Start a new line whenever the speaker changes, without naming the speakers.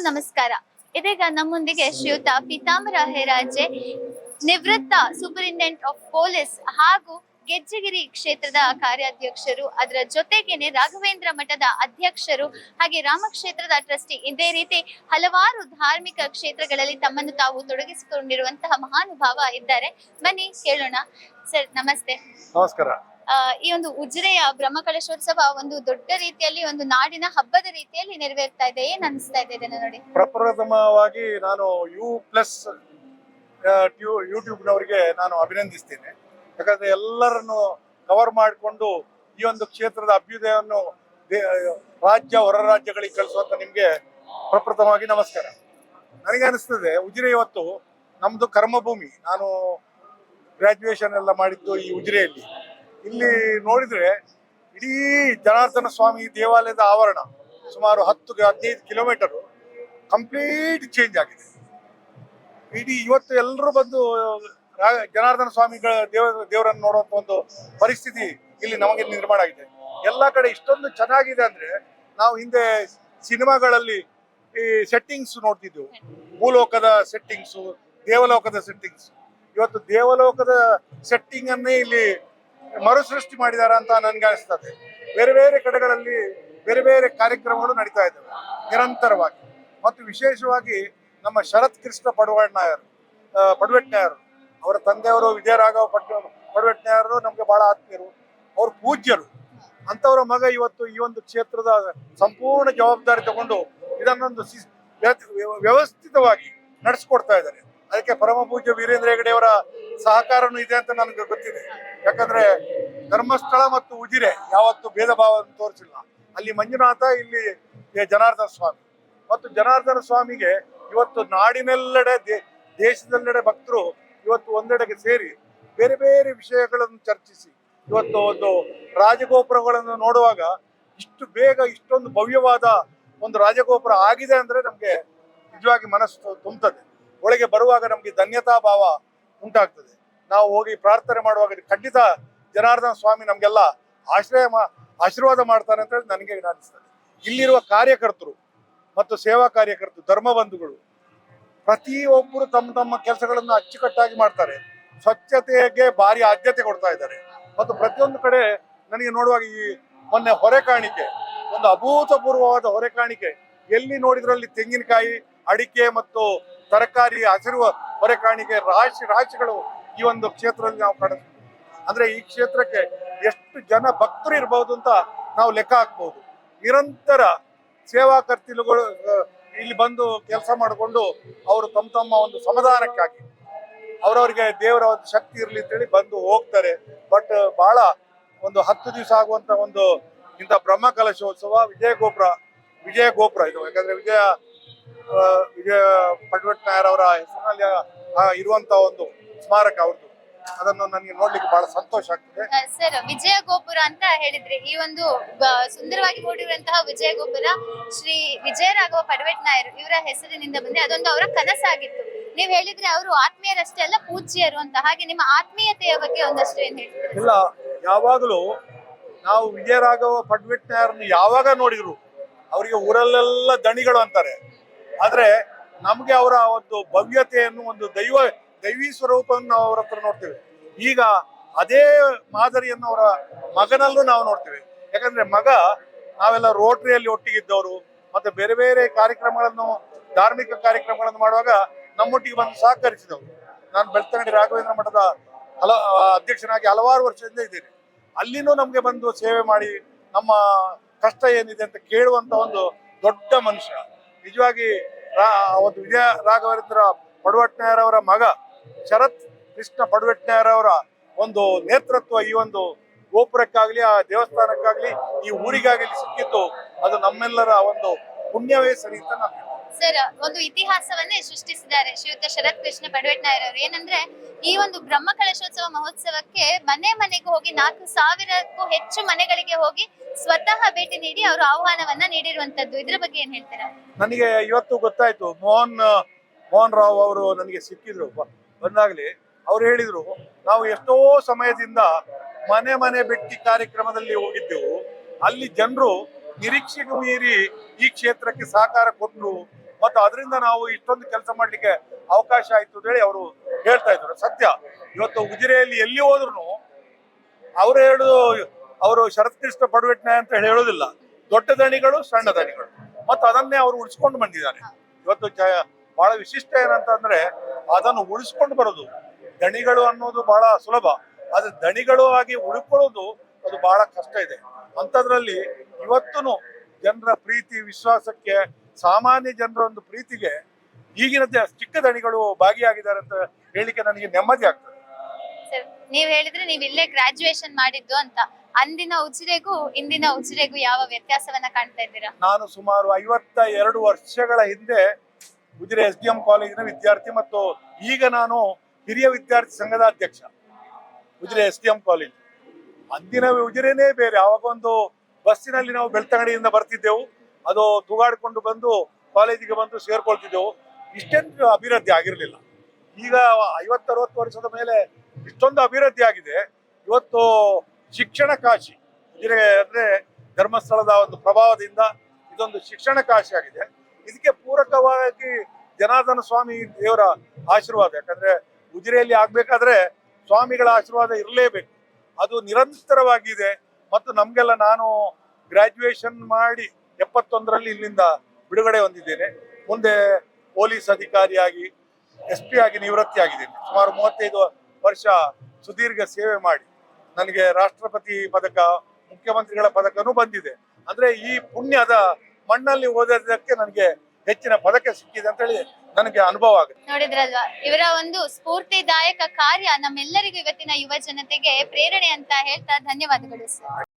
ನಮಸ್ಕಾರ. ಇದೀಗ ನಮ್ಮೊಂದಿಗೆ ಶ್ರೀಯುತ ಪೀತಾಂಬರ ಹೇರಾಜೆ, ನಿವೃತ್ತ ಸೂಪರಿಂಟೆಂಡೆಂಟ್ ಆಫ್ ಪೊಲೀಸ್ ಹಾಗೂ ಗೆಜ್ಜೆಗಿರಿ ಕ್ಷೇತ್ರದ ಕಾರ್ಯಾಧ್ಯಕ್ಷರು, ಅದರ ಜೊತೆಗೇನೆ ರಾಘವೇಂದ್ರ ಮಠದ ಅಧ್ಯಕ್ಷರು, ಹಾಗೆ ರಾಮಕ್ಷೇತ್ರದ ಟ್ರಸ್ಟಿ. ಇದೇ ರೀತಿ ಹಲವಾರು ಧಾರ್ಮಿಕ ಕ್ಷೇತ್ರಗಳಲ್ಲಿ ತಮ್ಮನ್ನು ತಾವು ತೊಡಗಿಸಿಕೊಂಡಿರುವಂತಹ ಮಹಾನುಭಾವ ಇದ್ದಾರೆ. ಬನ್ನಿ ಕೇಳೋಣ. ಸರ್ ನಮಸ್ತೆ.
ನಮಸ್ಕಾರ.
ಈ ಒಂದು ಉಜಿರೆಯ ಬ್ರಹ್ಮಕಲಶೋತ್ಸವ ಒಂದು ದೊಡ್ಡ ರೀತಿಯಲ್ಲಿ, ಒಂದು ನಾಡಿನ ಹಬ್ಬದ ರೀತಿಯಲ್ಲಿ ನೆರವೇರ್ತಾ ಇದೆ. ಏನ್ ಅನಿಸ್ತಾ ಇದೆ ಇದನ್ನ ನೋಡಿ?
ಪ್ರಪ್ರಥಮವಾಗಿ ನಾನು ಯೂಟ್ಯೂಬ್ನವರಿಗೆ ನಾನು ಅಭಿನಂದಿಸ್ತೇನೆ. ಯಾಕಂದ್ರೆ ಎಲ್ಲರನ್ನು ಕವರ್ ಮಾಡಿಕೊಂಡು ಈ ಒಂದು ಕ್ಷೇತ್ರದ ಅಭ್ಯುದಯವನ್ನು ರಾಜ್ಯ ಹೊರ ರಾಜ್ಯಗಳಿಗೆ ಕಳಿಸುವಂತ ನಿಮ್ಗೆ ಪ್ರಪ್ರಥಮವಾಗಿ ನಮಸ್ಕಾರ. ನನಗೆ ಅನಿಸ್ತದೆ ಉಜಿರೆ ಇವತ್ತು ನಮ್ದು ಕರ್ಮಭೂಮಿ. ನಾನು ಗ್ರಾಜುಯೇಷನ್ ಎಲ್ಲ ಮಾಡಿದ್ದು ಈ ಉಜಿರೆಯಲ್ಲಿ. ಇಲ್ಲಿ ನೋಡಿದ್ರೆ ಇಡೀ ಜನಾರ್ದನ ಸ್ವಾಮಿ ದೇವಾಲಯದ ಆವರಣ ಸುಮಾರು 10-15 ಕಿಲೋಮೀಟರ್ ಕಂಪ್ಲೀಟ್ ಚೇಂಜ್ ಆಗಿದೆ. ಇಡೀ ಇವತ್ತು ಎಲ್ಲರೂ ಬಂದು ಜನಾರ್ದನ ಸ್ವಾಮಿಗಳ ದೇವರನ್ನು ನೋಡುವಂತ ಒಂದು ಪರಿಸ್ಥಿತಿ ಇಲ್ಲಿ ನಮಗೆ ನಿರ್ಮಾಣ ಆಗಿದೆ. ಎಲ್ಲ ಕಡೆ ಇಷ್ಟೊಂದು ಚೆನ್ನಾಗಿದೆ ಅಂದ್ರೆ, ನಾವು ಹಿಂದೆ ಸಿನಿಮಾಗಳಲ್ಲಿ ಈ ಸೆಟ್ಟಿಂಗ್ಸ್ ನೋಡ್ತಿದ್ವು, ಭೂಲೋಕದ ಸೆಟ್ಟಿಂಗ್ಸು, ದೇವಲೋಕದ ಸೆಟ್ಟಿಂಗ್ಸ್. ಇವತ್ತು ದೇವಲೋಕದ ಸೆಟ್ಟಿಂಗ್ ಅನ್ನೇ ಇಲ್ಲಿ ಮರುಸೃಷ್ಟಿ ಮಾಡಿದಾರ ಅಂತ ನನ್ಗೆ ಅನಿಸ್ತದೆ. ಬೇರೆ ಬೇರೆ ಕಡೆಗಳಲ್ಲಿ ಬೇರೆ ಬೇರೆ ಕಾರ್ಯಕ್ರಮಗಳು ನಡೀತಾ ಇದ್ದಾವೆ ನಿರಂತರವಾಗಿ. ಮತ್ತು ವಿಶೇಷವಾಗಿ ನಮ್ಮ ಶರತ್ ಕೃಷ್ಣ ಪಡುವೆಟ್ನಾಯರು ಅವರ ತಂದೆಯವರು ವಿಜಯರಾಘವ ಪಡುವೆಟ್ನಾಯರು ನಮ್ಗೆ ಬಹಳ ಆತ್ಮೀಯರು, ಅವ್ರ ಪೂಜ್ಯರು. ಅಂತವರ ಮಗ ಇವತ್ತು ಈ ಒಂದು ಕ್ಷೇತ್ರದ ಸಂಪೂರ್ಣ ಜವಾಬ್ದಾರಿ ತಗೊಂಡು ಇದನ್ನೊಂದು ವ್ಯವಸ್ಥಿತವಾಗಿ ನಡೆಸ್ಕೊಡ್ತಾ ಇದ್ದಾರೆ. ಅದಕ್ಕೆ ಪರಮ ಪೂಜ್ಯ ವೀರೇಂದ್ರ ಹೆಗಡೆ ಅವರ ಸಹಕಾರನೂ ಇದೆ ಅಂತ ನನಗೆ ಗೊತ್ತಿದೆ. ಯಾಕಂದ್ರೆ ಧರ್ಮಸ್ಥಳ ಮತ್ತು ಉಜಿರೆ ಯಾವತ್ತು ಭೇದ ಭಾವವನ್ನು ತೋರಿಸಿಲ್ಲ. ಅಲ್ಲಿ ಮಂಜುನಾಥ, ಇಲ್ಲಿ ಜನಾರ್ದನ ಸ್ವಾಮಿ. ಮತ್ತು ಜನಾರ್ದನ ಸ್ವಾಮಿಗೆ ಇವತ್ತು ನಾಡಿನೆಲ್ಲೆಡೆ ದೇಶದೆಲ್ಲೆಡೆ ಭಕ್ತರು ಇವತ್ತು ಒಂದೆಡೆಗೆ ಸೇರಿ ಬೇರೆ ಬೇರೆ ವಿಷಯಗಳನ್ನು ಚರ್ಚಿಸಿ ಇವತ್ತು ಒಂದು ರಾಜಗೋಪುರಗಳನ್ನು ನೋಡುವಾಗ ಇಷ್ಟು ಬೇಗ ಇಷ್ಟೊಂದು ಭವ್ಯವಾದ ಒಂದು ರಾಜಗೋಪುರ ಆಗಿದೆ ಅಂದ್ರೆ ನಮ್ಗೆ ನಿಜವಾಗಿ ಮನಸ್ಸು ತುಂಬುತ್ತದೆ. ಒಳಗೆ ಬರುವಾಗ ನಮ್ಗೆ ಧನ್ಯತಾ ಭಾವ ಉಂಟಾಗ್ತದೆ. ನಾವು ಹೋಗಿ ಪ್ರಾರ್ಥನೆ ಮಾಡುವಾಗ ಖಂಡಿತ ಜನಾರ್ದನ ಸ್ವಾಮಿ ನಮ್ಗೆಲ್ಲ ಆಶೀರ್ವಾದ ಮಾಡ್ತಾನೆ ಅಂತ ಹೇಳಿ ನನಗೆ ಅನಿಸ್ತದೆ. ಇಲ್ಲಿರುವ ಕಾರ್ಯಕರ್ತರು ಮತ್ತು ಸೇವಾ ಕಾರ್ಯಕರ್ತರು, ಧರ್ಮ ಬಂಧುಗಳು ಪ್ರತಿಯೊಬ್ಬರು ತಮ್ಮ ತಮ್ಮ ಕೆಲಸಗಳನ್ನು ಅಚ್ಚುಕಟ್ಟಾಗಿ ಮಾಡ್ತಾರೆ. ಸ್ವಚ್ಛತೆಗೆ ಭಾರಿ ಆದ್ಯತೆ ಕೊಡ್ತಾ ಇದ್ದಾರೆ. ಮತ್ತು ಪ್ರತಿಯೊಂದು ಕಡೆ ನನಗೆ ನೋಡುವಾಗ ಈ ಮೊನ್ನೆ ಹೊರೆ ಕಾಣಿಕೆ, ಒಂದು ಅಭೂತಪೂರ್ವವಾದ ಹೊರೆ ಕಾಣಿಕೆ. ಎಲ್ಲಿ ನೋಡಿದ್ರಲ್ಲಿ ತೆಂಗಿನಕಾಯಿ, ಅಡಿಕೆ ಮತ್ತು ತರಕಾರಿ, ಹಸಿರು ಹೊರೆ ಕಾಣಿಕೆ ರಾಶಿಗಳು ಈ ಒಂದು ಕ್ಷೇತ್ರದಲ್ಲಿ ನಾವು ಕಾಣಿಸ್ತೀವಿ. ಅಂದ್ರೆ ಈ ಕ್ಷೇತ್ರಕ್ಕೆ ಎಷ್ಟು ಜನ ಭಕ್ತರು ಇರಬಹುದು ಅಂತ ನಾವು ಲೆಕ್ಕ ಹಾಕ್ಬಹುದು. ನಿರಂತರ ಸೇವಾ ಕರ್ತೃಗಳು ಇಲ್ಲಿ ಬಂದು ಕೆಲಸ ಮಾಡಿಕೊಂಡು ಅವರು ತಮ್ಮ ಒಂದು ಸಮಾಧಾನಕ್ಕಾಗಿ ಅವರವರಿಗೆ ದೇವರ ಒಂದು ಶಕ್ತಿ ಇರಲಿ ಅಂತೇಳಿ ಬಂದು ಹೋಗ್ತಾರೆ. ಬಟ್ ಬಹಳ ಒಂದು 10 ದಿವಸ ಆಗುವಂತ ಒಂದು ಇಂಥ ಬ್ರಹ್ಮಕಲಶೋತ್ಸವ ವಿಜಯ ಗೋಪುರ ಇದು. ಯಾಕಂದ್ರೆ ವಿಜಯ ಪಡುವೆಟ್ನಾಯರ್ ಅವರ ಹೆಸರಿನಲ್ಲಿ ಇರುವಂತ ಒಂದು ಸ್ಮಾರಕ ಅವ್ರದ್ದು. ಅದನ್ನು ನನಗೆ ನೋಡ್ಲಿಕ್ಕೆ ಬಹಳ ಸಂತೋಷ ಆಗ್ತದೆ.
ಸರ್, ವಿಜಯ ಗೋಪುರ ಅಂತ ಹೇಳಿದ್ರೆ, ಈ ಒಂದು ಸುಂದರವಾಗಿ ಮೂಡಿರುವಂತಹ ವಿಜಯ ಗೋಪುರ ಶ್ರೀ ವಿಜಯರಾಘವ ಪಡುವೆಟ್ನಾಯರ್ ಇವರ ಹೆಸರಿನಿಂದ ಬಂದ್ರೆ ಅದೊಂದು ಅವರ ಕನಸಾಗಿತ್ತು. ನೀವ್ ಹೇಳಿದ್ರೆ ಅವರು ಆತ್ಮೀಯರಷ್ಟೇ ಅಲ್ಲ, ಪೂಜ್ಯರು ಅಂತ. ಹಾಗೆ ನಿಮ್ಮ ಆತ್ಮೀಯತೆಯ ಬಗ್ಗೆ ಒಂದಷ್ಟು ಏನ್ ಹೇಳ್ತೀರಾ?
ಇಲ್ಲ, ಯಾವಾಗಲೂ ನಾವು ವಿಜಯರಾಘವ ಪಡುವೆಟ್ನಾಯರ್ನ ಯಾವಾಗ ನೋಡಿದ್ರು ಅವರಿಗೆ ಊರಲ್ಲೆಲ್ಲ ದಣಿಗಳು ಅಂತಾರೆ. ಆದ್ರೆ ನಮ್ಗೆ ಅವರ ಒಂದು ಭವ್ಯತೆಯನ್ನು, ಒಂದು ದೈವಿ ಸ್ವರೂಪವನ್ನು ನಾವು ಅವರ ಹತ್ರ ನೋಡ್ತೇವೆ. ಈಗ ಅದೇ ಮಾದರಿಯನ್ನು ಅವರ ಮಗನಲ್ಲೂ ನಾವು ನೋಡ್ತೇವೆ. ಯಾಕಂದ್ರೆ ನಾವೆಲ್ಲ ರೋಟರಿಯಲ್ಲಿ ಒಟ್ಟಿಗಿದ್ದವರು, ಮತ್ತೆ ಬೇರೆ ಬೇರೆ ಕಾರ್ಯಕ್ರಮಗಳನ್ನು, ಧಾರ್ಮಿಕ ಕಾರ್ಯಕ್ರಮಗಳನ್ನು ಮಾಡುವಾಗ ನಮ್ಮೊಟ್ಟಿಗೆ ಬಂದು ಸಹಕರಿಸಿದವರು. ನಾನು ಬೆಳ್ತಂಗಡಿ ರಾಘವೇಂದ್ರ ಮಠದ ಅಧ್ಯಕ್ಷನಾಗಿ ಹಲವಾರು ವರ್ಷದಿಂದ ಇದ್ದೇನೆ. ಅಲ್ಲಿನೂ ನಮ್ಗೆ ಬಂದು ಸೇವೆ ಮಾಡಿ ನಮ್ಮ ಕಷ್ಟ ಏನಿದೆ ಅಂತ ಕೇಳುವಂತ ಒಂದು ದೊಡ್ಡ ಮನುಷ್ಯ. ನಿಜವಾಗಿ ಒಂದು ವಿಜಯ ರಾಘವೇಂದ್ರ ಪಡುವೆಟ್ನಾಯರ್ ಅವರ ಮಗ ಶರತ್ ಕೃಷ್ಣ ಪಡುವೆಟ್ನಾಯರ್ ಅವರ ಒಂದು ನೇತೃತ್ವ ಈ ಒಂದು ಗೋಪುರಕ್ಕಾಗ್ಲಿ, ಆ ದೇವಸ್ಥಾನಕ್ಕಾಗ್ಲಿ, ಈ ಊರಿಗಾಗಲಿ ಸಿಕ್ಕಿದ್ದು ಅದು ನಮ್ಮೆಲ್ಲರ ಒಂದು ಪುಣ್ಯವೇ ಸರಿ ಅಂತ ನಾನು ಹೇಳ್ತೀನಿ.
ಸರ್, ಒಂದು ಇತಿಹಾಸವನ್ನೇ ಸೃಷ್ಟಿಸಿದ್ದಾರೆ ಶ್ರೀಯುತ ಶರತ್ ಕೃಷ್ಣ ಪಡುವೆಟ್ನಾಯರ್ ಅವರು. ಏನಂದ್ರೆ, ಈ ಒಂದು ಬ್ರಹ್ಮಕಲಶೋತ್ಸವ ಮಹೋತ್ಸವಕ್ಕೆ ಮನೆಗೂ ಹೋಗಿ 4,000ಕ್ಕೂ ಹೆಚ್ಚು ಮನೆಗಳಿಗೆ ಹೋಗಿ ಸ್ವತಃ ಭೇಟಿ ನೀಡಿ ಅವರು ಆಹ್ವಾನವನ್ನ ನೀಡಿರುವಂತದ್ದು. ಇದ್ರ ಬಗ್ಗೆ ಏನ್ ಹೇಳ್ತೀರಾ?
ನನಗೆ ಇವತ್ತು ಗೊತ್ತಾಯ್ತು, ಮೋಹನ್ ರಾವ್ ಅವರು ನನಗೆ ಸಿಕ್ಕಿದ್ರು. ಬಂದಾಗ್ಲಿ ಅವ್ರು ಹೇಳಿದ್ರು, ನಾವು ಎಷ್ಟೋ ಸಮಯದಿಂದ ಮನೆ ಭೇಟಿ ಕಾರ್ಯಕ್ರಮದಲ್ಲಿ ಹೋಗಿದ್ದೆವು. ಅಲ್ಲಿ ಜನರು ನಿರೀಕ್ಷೆಗೂ ಮೀರಿ ಈ ಕ್ಷೇತ್ರಕ್ಕೆ ಸಹಕಾರ ಕೊಟ್ಟರು. ಮತ್ತು ಅದರಿಂದ ನಾವು ಇಷ್ಟೊಂದು ಕೆಲಸ ಮಾಡ್ಲಿಕ್ಕೆ ಅವಕಾಶ ಆಯ್ತು ಅಂತ ಹೇಳಿ ಅವರು ಹೇಳ್ತಾ ಇದ್ರು. ಸತ್ಯ, ಇವತ್ತು ಉಜಿರೆಯಲ್ಲಿ ಎಲ್ಲಿ ಹೋದ್ರು ಅವರು ಹೇಳುದು, ಅವರು ಶರತ್ ಕೃಷ್ಣ ಪಡುವೆಟ್ನೆ ಅಂತ ಹೇಳೋದಿಲ್ಲ, ದೊಡ್ಡ ದಣಿಗಳು ಸಣ್ಣ ದಣಿಗಳು, ಮತ್ತು ಅದನ್ನೇ ಅವರು ಉಳಿಸ್ಕೊಂಡು ಬಂದಿದ್ದಾರೆ. ಇವತ್ತು ಬಹಳ ವಿಶಿಷ್ಟ ಏನಂತಂದ್ರೆ ಅದನ್ನು ಉಳಿಸ್ಕೊಂಡು ಬರೋದು. ದಣಿಗಳು ಅನ್ನೋದು ಬಹಳ ಸುಲಭ, ಆದ್ರೆ ದಣಿಗಳು ಆಗಿ ಉಳ್ಕೊಳ್ಳೋದು ಅದು ಬಹಳ ಕಷ್ಟ ಇದೆ. ಅಂಥದ್ರಲ್ಲಿ ಇವತ್ತೂ ಜನರ ಪ್ರೀತಿ ವಿಶ್ವಾಸಕ್ಕೆ, ಸಾಮಾನ್ಯ ಜನರ ಒಂದು ಪ್ರೀತಿಗೆ ಈಗಿನ ಚಿಕ್ಕ ದಣಿಗಳು ಭಾಗಿಯಾಗಿದ್ದಾರೆ ಅಂತ ಹೇಳಿಕೆ ನನಗೆ ನೆಮ್ಮದಿ ಆಗ್ತದೆ.
ಸರ್, ನೀವ್ ಹೇಳಿದ್ರೆ ನೀವ್ ಇಲ್ಲೇ ಗ್ರಾಜುಯೇಷನ್ ಮಾಡಿದ್ದು ಅಂತ. ಅಂದಿನ ಉಜಿರೆಗೂ ಇಂದಿನ ಉಜಿರೆಗೂ ಯಾವ ವ್ಯತ್ಯಾಸವನ್ನ ಕಾಣ್ತಾ ಇದ್ದೀರಾ?
ನಾನು ಸುಮಾರು 52 ವರ್ಷಗಳ ಹಿಂದೆ ಉಜಿರೆ SDM ಕಾಲೇಜಿನ ವಿದ್ಯಾರ್ಥಿ, ಮತ್ತು ಈಗ ನಾನು ಹಿರಿಯ ವಿದ್ಯಾರ್ಥಿ ಸಂಘದ ಅಧ್ಯಕ್ಷ ಉಜಿರೆ SDM ಕಾಲೇಜ್. ಅಂದಿನ ಉಜಿರೆನೇ ಬೇರೆ. ಆವಾಗ ಒಂದು ಬಸ್ಸಿನಲ್ಲಿ ನಾವು ಬೆಳ್ತಂಗಡಿಯಿಂದ ಬರ್ತಿದ್ದೆವು, ಅದು ತೂಗಾಡಿಕೊಂಡು ಬಂದು ಕಾಲೇಜಿಗೆ ಬಂದು ಸೇರ್ಕೊಳ್ತಿದ್ದೆವು. ಇಷ್ಟೊಂದು ಅಭಿವೃದ್ಧಿ ಆಗಿರಲಿಲ್ಲ. ಈಗ 50-60 ವರ್ಷದ ಮೇಲೆ ಇಷ್ಟೊಂದು ಅಭಿವೃದ್ಧಿ ಆಗಿದೆ. ಇವತ್ತು ಶಿಕ್ಷಣ ಕಾಶಿ ಉಜಿರೆ ಅಂದ್ರೆ ಧರ್ಮಸ್ಥಳದ ಒಂದು ಪ್ರಭಾವದಿಂದ ಇದೊಂದು ಶಿಕ್ಷಣ ಕಾಶಿ ಆಗಿದೆ. ಇದಕ್ಕೆ ಪೂರಕವಾಗಿ ಜನಾರ್ದನ ಸ್ವಾಮಿ ದೇವರ ಆಶೀರ್ವಾದ. ಯಾಕಂದ್ರೆ ಉಜಿರೆಯಲ್ಲಿ ಆಗ್ಬೇಕಾದ್ರೆ ಸ್ವಾಮಿಗಳ ಆಶೀರ್ವಾದ ಇರಲೇಬೇಕು, ಅದು ನಿರಂತರವಾಗಿದೆ. ಮತ್ತು ನಮ್ಗೆಲ್ಲ, ನಾನು ಗ್ರಾಜುಯೇಷನ್ ಮಾಡಿ 71ರಲ್ಲಿ ಇಲ್ಲಿಂದ ಬಿಡುಗಡೆ ಹೊಂದಿದ್ದೇನೆ. ಮುಂದೆ ಪೊಲೀಸ್ ಅಧಿಕಾರಿಯಾಗಿ SP ಆಗಿ ನಿವೃತ್ತಿ ಆಗಿದ್ದೇನೆ. ಸುಮಾರು 35 ವರ್ಷ ಸುದೀರ್ಘ ಸೇವೆ ಮಾಡಿ ನನಗೆ ರಾಷ್ಟ್ರಪತಿ ಪದಕ, ಮುಖ್ಯಮಂತ್ರಿಗಳ ಪದಕನೂ ಬಂದಿದೆ. ಅಂದ್ರೆ ಈ ಪುಣ್ಯದ ಮಣ್ಣಲ್ಲಿ ಓದೋದಕ್ಕೆ ನನಗೆ ಹೆಚ್ಚಿನ ಪದಕ ಸಿಕ್ಕಿದೆ ಅಂತ ಹೇಳಿ ನನಗೆ ಅನುಭವ ಆಗುತ್ತೆ.
ನೋಡಿದ್ರಲ್ವಾ, ಇವರ ಒಂದು ಸ್ಫೂರ್ತಿದಾಯಕ ಕಾರ್ಯ ನಮ್ಮೆಲ್ಲರಿಗೂ ಇವತ್ತಿನ ಯುವ ಜನತೆಗೆ ಪ್ರೇರಣೆ ಅಂತ ಹೇಳ್ತಾ ಧನ್ಯವಾದಗಳು ಸರ್.